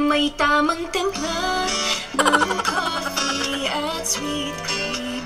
May tamang timpla ng coffee at sweet cream.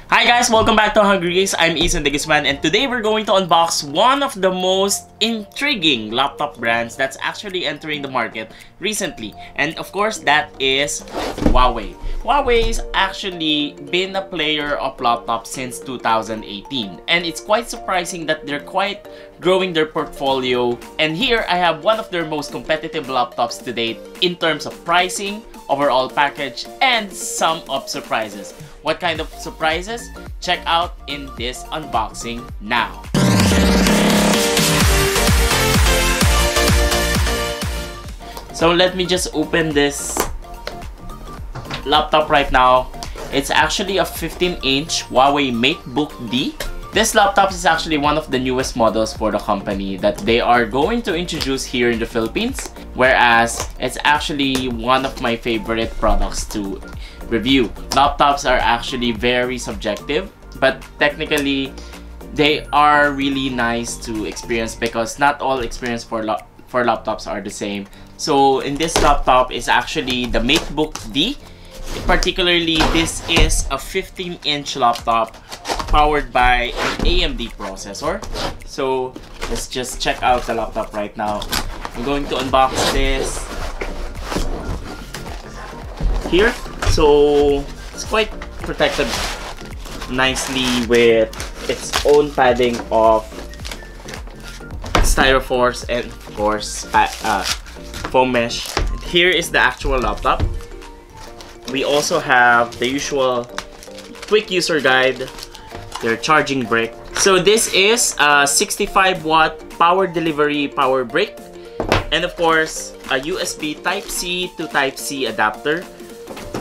Hi guys, welcome back to Hungry Geeks. I'm Ethan de Guzman, and today we're going to unbox one of the most intriguing laptop brands that's actually entering the market recently. And of course, that is Huawei. Huawei's actually been a player of laptops since 2018, and it's quite surprising that they're quite growing their portfolio. And here I have one of their most competitive laptops to date in terms of pricing, overall package, and some of surprises. What kind of surprises? Check out in this unboxing now. So let me just open this laptop right now. It's actually a 15-inch Huawei MateBook D. This laptop is actually one of the newest models for the company that they are going to introduce here in the Philippines, whereas it's actually one of my favorite products to review. Laptops are actually very subjective, but technically they are really nice to experience because not all experience for laptops are the same. So in this laptop is actually the MateBook D. Particularly, this is a 15-inch laptop powered by an AMD processor. So let's just check out the laptop right now. I'm going to unbox this here. So it's quite protected nicely with its own padding of styrofoams and of course foam mesh. Here is the actual laptop. We also have the usual quick user guide, their charging brick. So this is a 65-watt power delivery power brick, and of course a USB Type-C to Type-C adapter.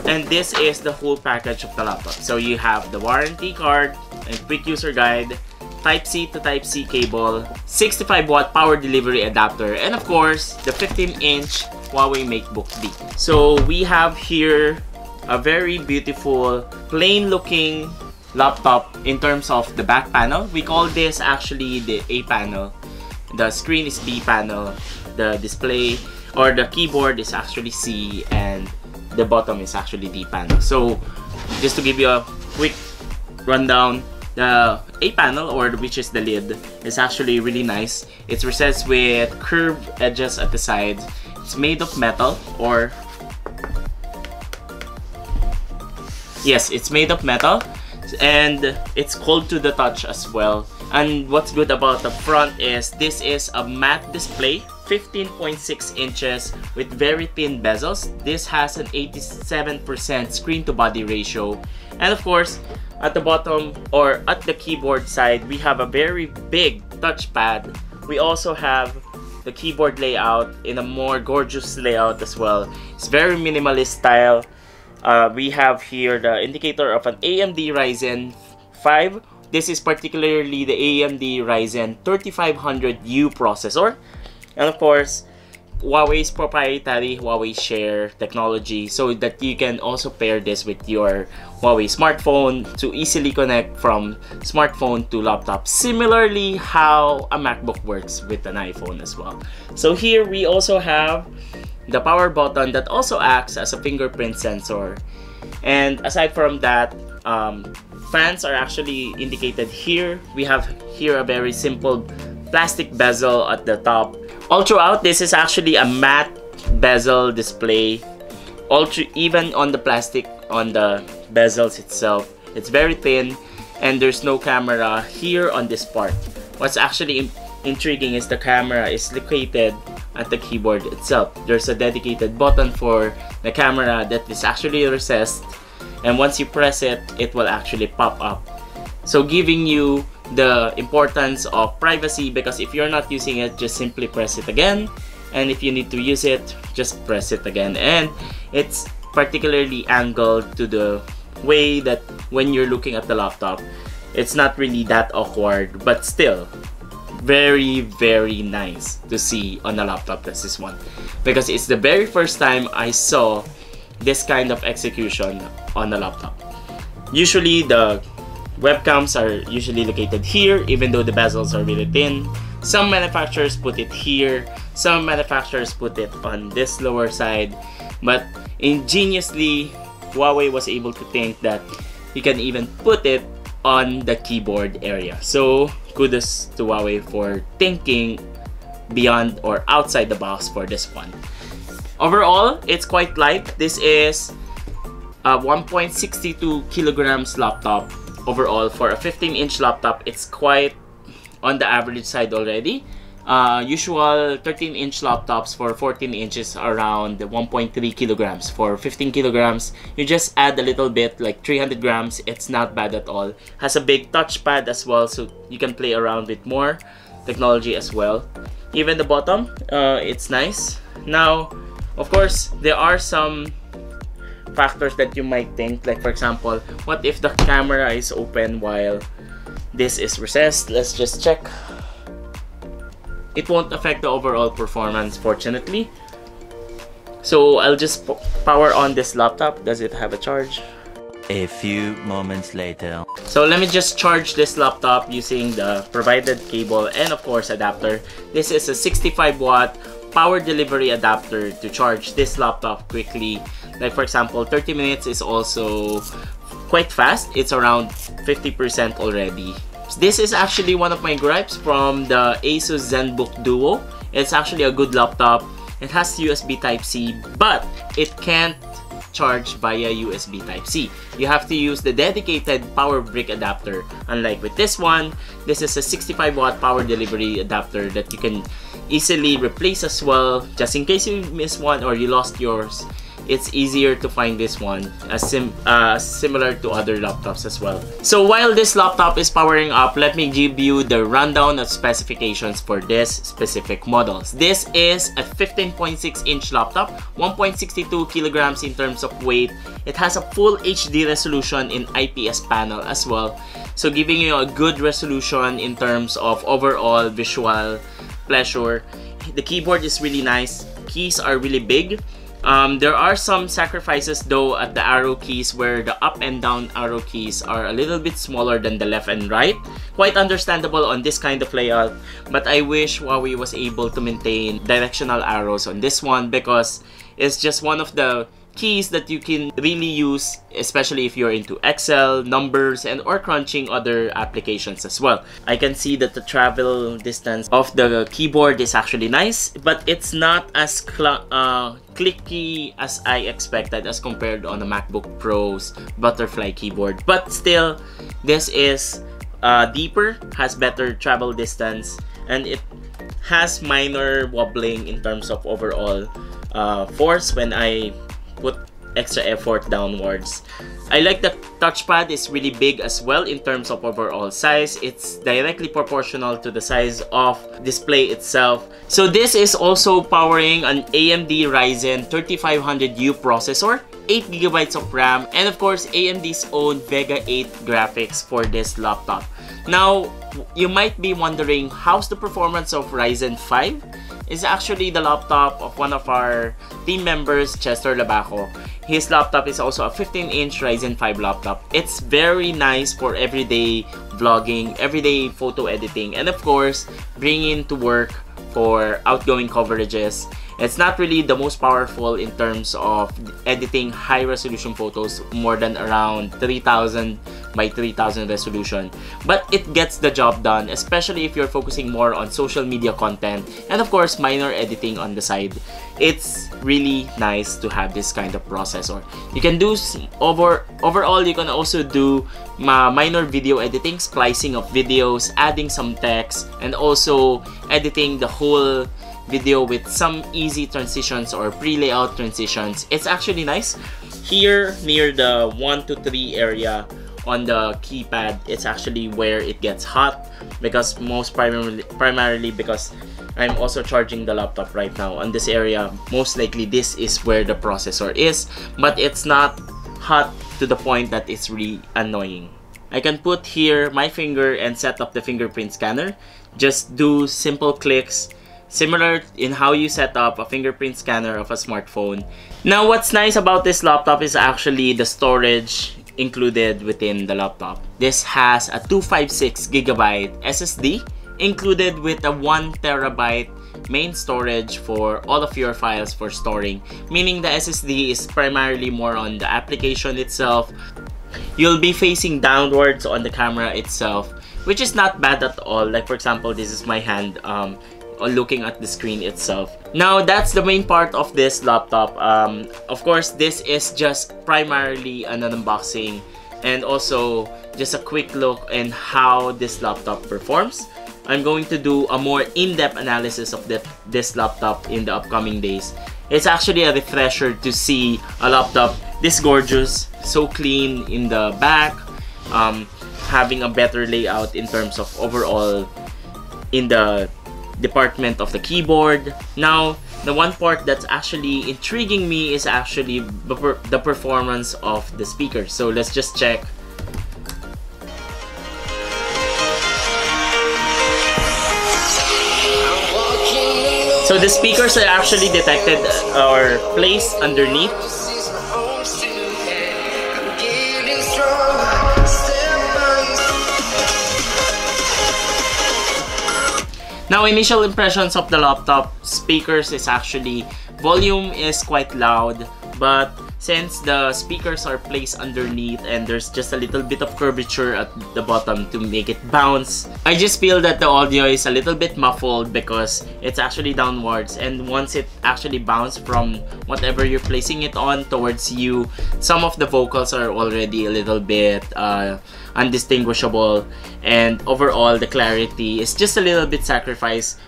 And this is the whole package of the laptop. So you have the warranty card and quick user guide, Type-C to Type-C cable, 65-watt power delivery adapter, and of course the 15-inch Huawei MateBook D. So we have here a very beautiful plain looking laptop in terms of the back panel. We call this actually the A panel. The screen is B panel. The display or the keyboard is actually C, and the bottom is actually D panel. So just to give you a quick rundown, the A panel, or which is the lid, is actually really nice. It's recessed with curved edges at the sides. It's made of metal, or yes, it's made of metal, and it's cold to the touch as well. And what's good about the front is this is a matte display, 15.6 inches with very thin bezels. This has an 87% screen to body ratio. And of course, at the bottom or at the keyboard side, we have a very big touchpad. We also have the keyboard layout in a more gorgeous layout as well. It's very minimalist style. We have here the indicator of an AMD Ryzen 5. This is particularly the AMD Ryzen 3500U processor. And of course, Huawei's proprietary Huawei Share technology, so that you can also pair this with your Huawei smartphone to easily connect from smartphone to laptop. Similarly, how a MacBook works with an iPhone as well. So here we also have the power button that also acts as a fingerprint sensor. And aside from that, fans are actually indicated here. We have here a very simple plastic bezel at the top. All throughout, this is actually a matte bezel display. Even on the plastic on the bezels itself, it's very thin, and there's no camera here on this part. What's actually intriguing is the camera is located at the keyboard itself. There's a dedicated button for the camera that is actually recessed, and once you press it, it will actually pop up. So giving you the importance of privacy, because if you're not using it, just simply press it again, and if you need to use it, just press it again. And it's particularly angled to the way that when you're looking at the laptop, it's not really that awkward, but still very, very nice to see on a laptop as this one, because it's the very first time I saw this kind of execution on a laptop. Usually the webcams are usually located here, even though the bezels are really thin. Some manufacturers put it here, some manufacturers put it on this lower side, but ingeniously, Huawei was able to think that you can even put it on the keyboard area. So kudos to Huawei for thinking beyond or outside the box for this one. Overall, it's quite light. This is a 1.62 kilograms laptop. Overall, for a 15-inch laptop, it's quite on the average side already. Usual 13-inch laptops for 14 inches around 1.3 kilograms. For 15 kilograms, you just add a little bit, like 300 grams. It's not bad at all. Has a big touchpad as well, so you can play around with more technology as well. Even the bottom, it's nice. Now, of course, there are some factors that you might think, like for example, what if the camera is open while this is recessed? Let's just check. It won't affect the overall performance, fortunately. So I'll just power on this laptop. Does it have a charge? A few moments later. So let me just charge this laptop using the provided cable and of course adapter. This is a 65 watt power delivery adapter to charge this laptop quickly. Like for example, 30 minutes is also quite fast. It's around 50% already. This is actually one of my gripes from the Asus ZenBook Duo. It's actually a good laptop. It has USB Type-C, but it can't charge via USB Type-C. You have to use the dedicated power brick adapter. Unlike with this one, this is a 65 watt power delivery adapter that you can easily replace as well. Just in case you miss one or you lost yours, it's easier to find this one, similar to other laptops as well. So while this laptop is powering up, let me give you the rundown of specifications for this specific models. This is a 15.6-inch laptop, 1.62 kilograms in terms of weight. It has a full HD resolution in IPS panel as well, so giving you a good resolution in terms of overall visual pleasure. The keyboard is really nice. Keys are really big. There are some sacrifices though at the arrow keys, where the up and down arrow keys are a little bit smaller than the left and right. Quite understandable on this kind of layout, but I wish Huawei was able to maintain directional arrows on this one, because it's just one of the keys that you can really use, especially if you're into Excel, numbers, and or crunching other applications as well. I can see that the travel distance of the keyboard is actually nice, but it's not as clicky as I expected as compared on the MacBook Pro's butterfly keyboard. But still, this is deeper, has better travel distance, and it has minor wobbling in terms of overall force when I put extra effort downwards. I like the touchpad is really big as well in terms of overall size. It's directly proportional to the size of display itself. So this is also powering an AMD Ryzen 3500U processor, 8GB of RAM, and of course AMD's own Vega 8 graphics for this laptop. Now, you might be wondering, how's the performance of Ryzen 5? Is actually the laptop of one of our team members, Chester Labaco. His laptop is also a 15-inch Ryzen 5 laptop. It's very nice for everyday vlogging, everyday photo editing, and of course, bringing to work for outgoing coverages. It's not really the most powerful in terms of editing high-resolution photos, more than around 3000 by 3000 resolution. But it gets the job done, especially if you're focusing more on social media content and of course minor editing on the side. It's really nice to have this kind of processor. You can do overall, you can also do minor video editing, splicing of videos, adding some text, and also editing the whole video with some easy transitions or pre-layout transitions. It's actually nice. Here near the 1 to 3 area on the keypad, it's actually where it gets hot, because primarily because I'm also charging the laptop right now. On this area, most likely this is where the processor is, but it's not hot to the point that it's really annoying. I can put here my finger and set up the fingerprint scanner. Just do simple clicks, similar in how you set up a fingerprint scanner of a smartphone. Now, what's nice about this laptop is actually the storage included within the laptop. This has a 256GB SSD included with a 1 TB main storage for all of your files for storing, meaning the SSD is primarily more on the application itself. You'll be facing downwards on the camera itself, which is not bad at all. Like for example, this is my hand looking at the screen itself. Now that's the main part of this laptop. Of course, this is just primarily an unboxing and also just a quick look in how this laptop performs. I'm going to do a more in-depth analysis of this laptop in the upcoming days. It's actually a refresher to see a laptop this gorgeous, so clean in the back, having a better layout in terms of overall in the department of the keyboard. Now, the one part that's actually intriguing me is actually the performance of the speakers. So let's just check. So the speakers are actually detected or placed underneath. Now, initial impressions of the laptop speakers is actually volume is quite loud, but since the speakers are placed underneath and there's just a little bit of curvature at the bottom to make it bounce, I just feel that the audio is a little bit muffled because it's actually downwards, and once it actually bounces from whatever you're placing it on towards you, some of the vocals are already a little bit undistinguishable, and overall the clarity is just a little bit sacrificed.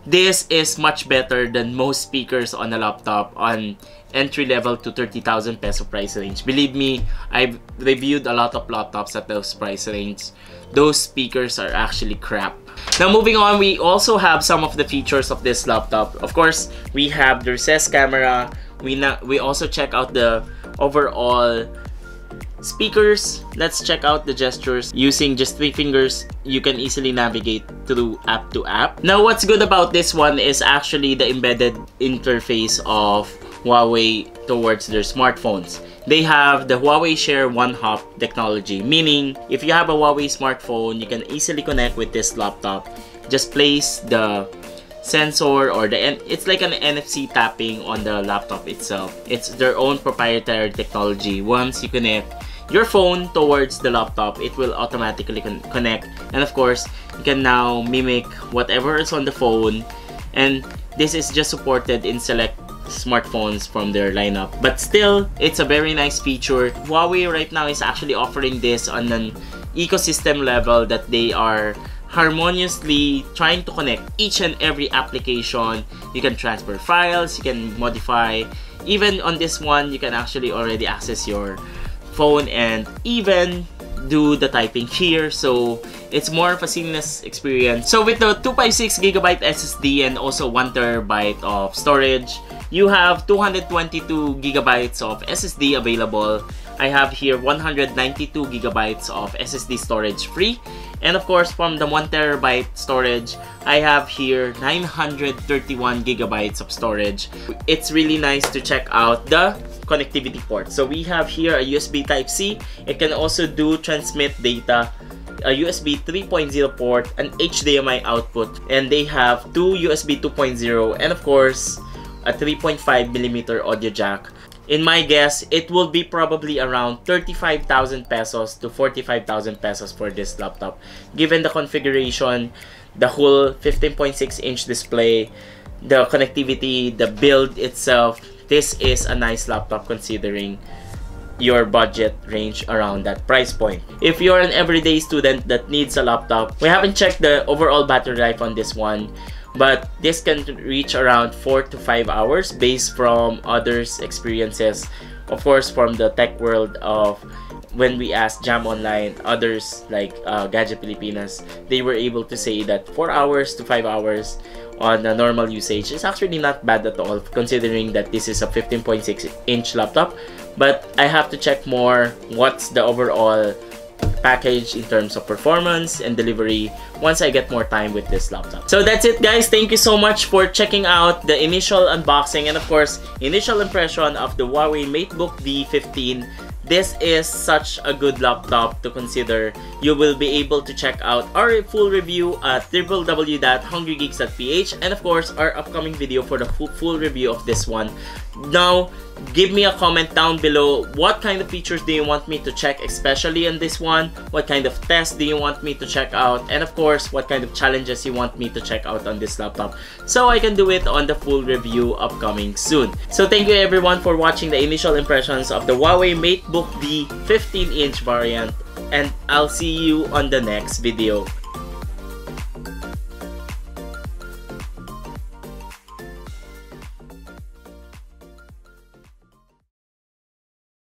This is much better than most speakers on a laptop on entry-level to 30,000 peso price range. Believe me, I've reviewed a lot of laptops at those price range. Those speakers are actually crap. Now moving on, we also have some of the features of this laptop. Of course, we have the recessed camera. We also check out the overall speakers. Let's check out the gestures. Using just 3 fingers, you can easily navigate through app to app. Now, what's good about this one is actually the embedded interface of Huawei towards their smartphones. They have the Huawei Share One-Hop technology, meaning if you have a Huawei smartphone, you can easily connect with this laptop. Just place the sensor or it's like an NFC tapping on the laptop itself. It's their own proprietary technology. Once you connect your phone towards the laptop, it will automatically connect, and of course you can now mimic whatever is on the phone, and this is just supported in select smartphones from their lineup. But still, it's a very nice feature. Huawei right now is actually offering this on an ecosystem level that they are harmoniously trying to connect each and every application. You can transfer files, you can modify. Even on this one, you can actually already access your phone and even do the typing here, so it's more of a seamless experience. So with the 256GB SSD and also 1 TB of storage, you have 222GB of SSD available. I have here 192GB of SSD storage free, and of course from the 1 TB storage, I have here 931GB of storage. It's really nice to check out the connectivity port. So we have here a USB Type-C. It can also do transmit data, a USB 3.0 port, an HDMI output, and they have 2 USB 2.0 and of course a 3.5mm audio jack. In my guess, it will be probably around 35,000 pesos to 45,000 pesos for this laptop. Given the configuration, the whole 15.6-inch display, the connectivity, the build itself, this is a nice laptop considering your budget range around that price point. If you're an everyday student that needs a laptop, we haven't checked the overall battery life on this one, but this can reach around 4 to 5 hours based from others' experiences. Of course, from the tech world of when we asked Jam Online, others like Gadget Pilipinas, they were able to say that 4 hours to 5 hours on a normal usage is actually not bad at all, considering that this is a 15.6-inch laptop. But I have to check more what's the overall package in terms of performance and delivery once I get more time with this laptop. So that's it, guys. Thank you so much for checking out the initial unboxing and of course initial impression of the Huawei MateBook D 15 this is such a good laptop to consider. You will be able to check out our full review at www.hungrygeeks.ph, and of course our upcoming video for the full review of this one. Now, give me a comment down below. What kind of features do you want me to check, especially on this one? What kind of tests do you want me to check out? And of course, what kind of challenges you want me to check out on this laptop, so I can do it on the full review upcoming soon. So thank you everyone for watching the initial impressions of the Huawei MateBook D 15-inch variant, and I'll see you on the next video.